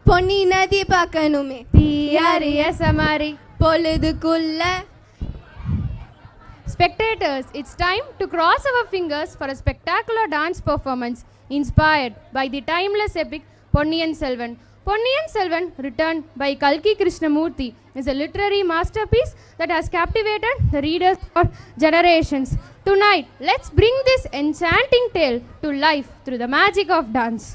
பொன்னி நதி பார்க்கணுமே தீயாரிய சமாரி பொழுதுக்குள்ள. Spectators, it's time to cross our fingers for a spectacular dance performance inspired by the timeless epic Ponniyin Selvan. Ponniyin Selvan, written by Kalki Krishnamurthy, is a literary masterpiece that has captivated the readers for generations. Tonight, let's bring this enchanting tale to life through the magic of dance.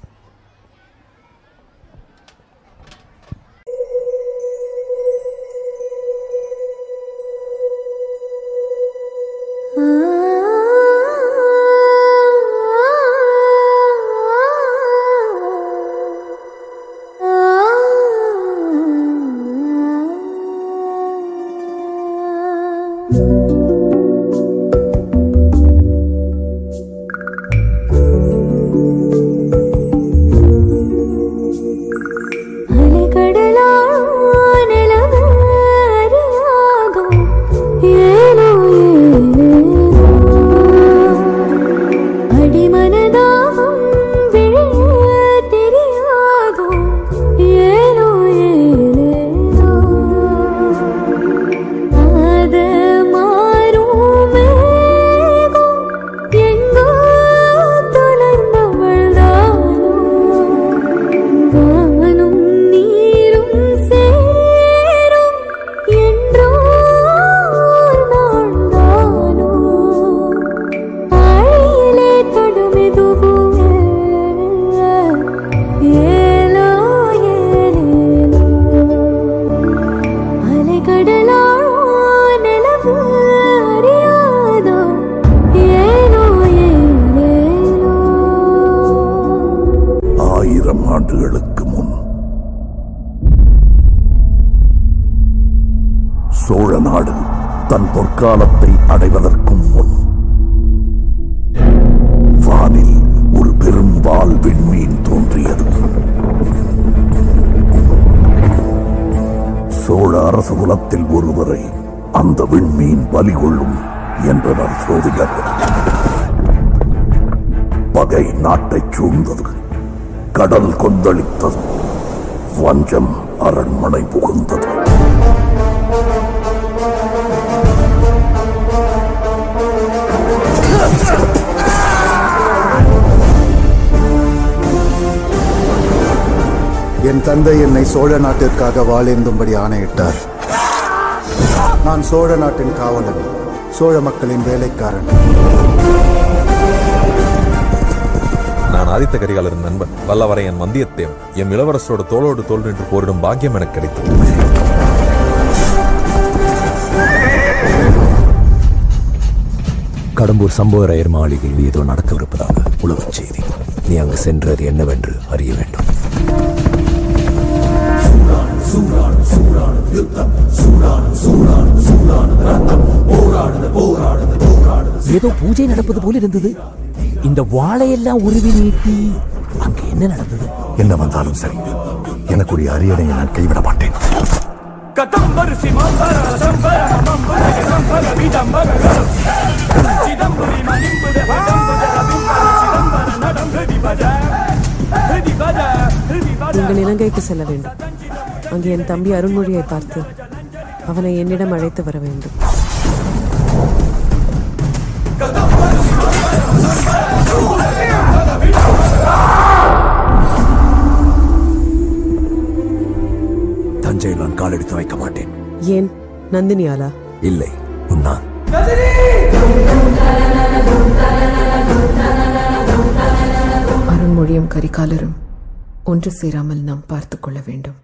Chola நாடு தன் பொற்காலத்தை அடைவதற்கும் முன் வானில் ஒரு பெரும் வால் விண்மீன் தோன்றியது. சோழ அரச குலத்தில் ஒருவரை அந்த விண்மீன் பலி கொள்ளும் என்றனர் சோதிடர். பகை நாட்டைச் சூழ்ந்தது. கடல் கொந்தளித்தது. வஞ்சம் அரண்மனை புகுந்தது. என் தந்தை என்னை சோழ நாட்டிற்காக வாளேந்தும்படி ஆணையிட்டார். நான் சோழ நாட்டின் காவலன், சோழ மக்களின் வேலைக்காரன். நான் ஆதித்த கரிகாலரின் நண்பன் வல்லவரையன் வந்தியத்தேவன். எம் இளவரசரோடு தோளோடு தோள் நின்று போரிடும் பாக்கியம் எனக்கு கிடைத்தது. கடம்பூர் சம்புவரையர் மாளிகையில் ஏதோ நடக்கவிருப்பதாக உலகச் செய்தி. நீ அங்கு சென்றது என்னவென்று அறிய வேண்டும். ஏதோ பூஜை நடப்பது போல இருந்தது. இந்த வாழையெல்லாம் உருவி நீட்டி அங்கு என்ன நடந்தது? என்ன வந்தாலும் சரி, எனக்குரிய அரியணையை நான் கைவிட மாட்டேன். நீங்கள் இலங்கைக்கு செல்ல வேண்டும். அங்கு என் தம்பி அருண்மொழியை பார்த்து அவனை என்னிடம் அழைத்து வர வேண்டும். தஞ்சையில் நான் காலெடுத்து வைக்க மாட்டேன். ஏன்? நந்தினியாலா? இல்லை, உன்னால். அருண்மொழியும் கரிகாலரும் ஒன்று சேராமல் நாம் பார்த்துக் கொள்ள வேண்டும்.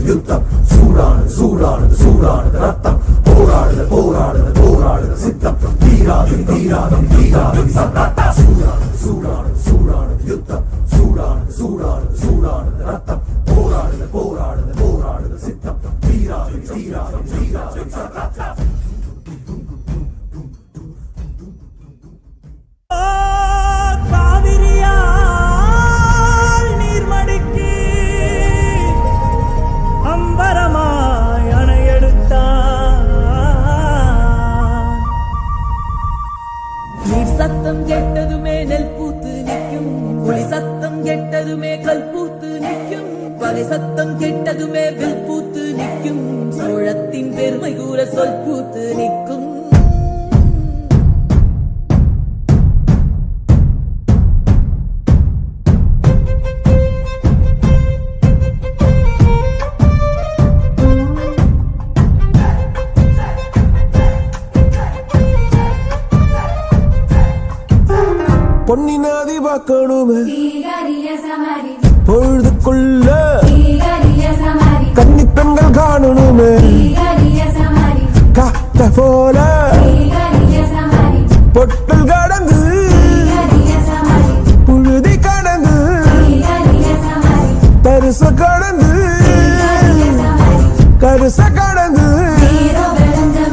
யுத்தம் சூடானது சூடானது சூடானது ரத்தம் போராடுது போராடுது போராடுது சித்தம் தீராது தீராது தீராது சத்தம் சூடானது சூடானது சூடானது யுத்தம் சூடானது சூடானது சூடானது ரத்தம் போராடுது போராடுது போராடுது சித்தம் தீராது தீராது தீராது சத்தம் காவிரியால் நீர்மடிக்கு அம்பரமாய் அணையெடுத்தான். நீர் சத்தம் கெட்டதுமே நெல் பூத்து நிற்கும், புலி சத்தம் கெட்டதுமே கல் பூத்து நிற்கும், பகை சத்தம் கெட்டதுமே வில் பூத்து நிற்கும், சோழத்தின் பெருமை கூற சொல் பூத்து நிற்கும். பொன்னி நதி பார்க்கணுமே பொழுதுக்குள்ள கன்னி பெண்கள் காணணுமே காத்த போல பொட்டல் கடந்து புழுதி கடந்து தரிச கடந்து கருச கடந்து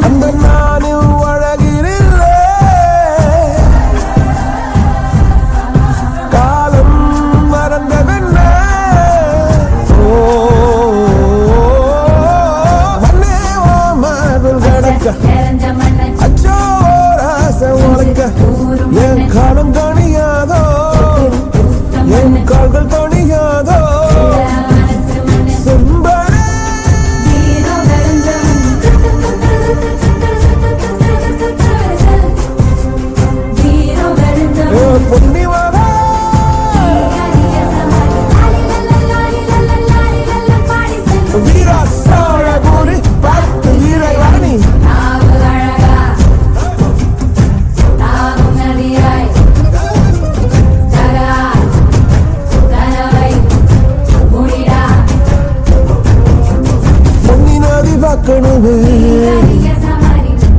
அந்த நானும் அழகினில்ல காலம் மறந்ததென்ன மண்ணே ஓ மார்பில் கடக்க அச்சோ ராச உழைக்க என் காலம் தணியாதோ என் கால்கள் தணியாதோ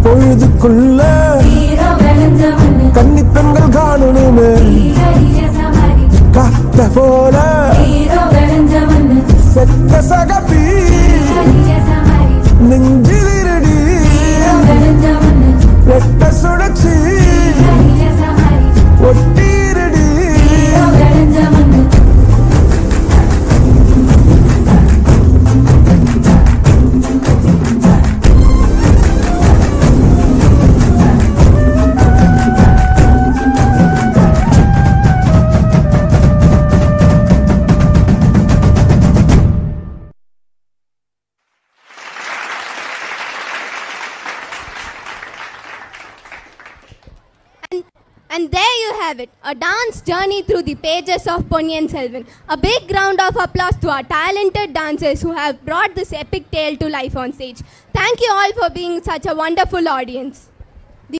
பொழுதுக்குள்ள கன்னி பெண்கள் காணணுமே காத்த போல செத்த சகப்பி நெஞ்சிலிருடி வெட்ட சுழற்சி ஒட்டிருடி And there you have it, a dance journey through the pages of Ponniyin Selvan. A big round of applause to our talented dancers who have brought this epic tale to life on stage. Thank you all for being such a wonderful audience.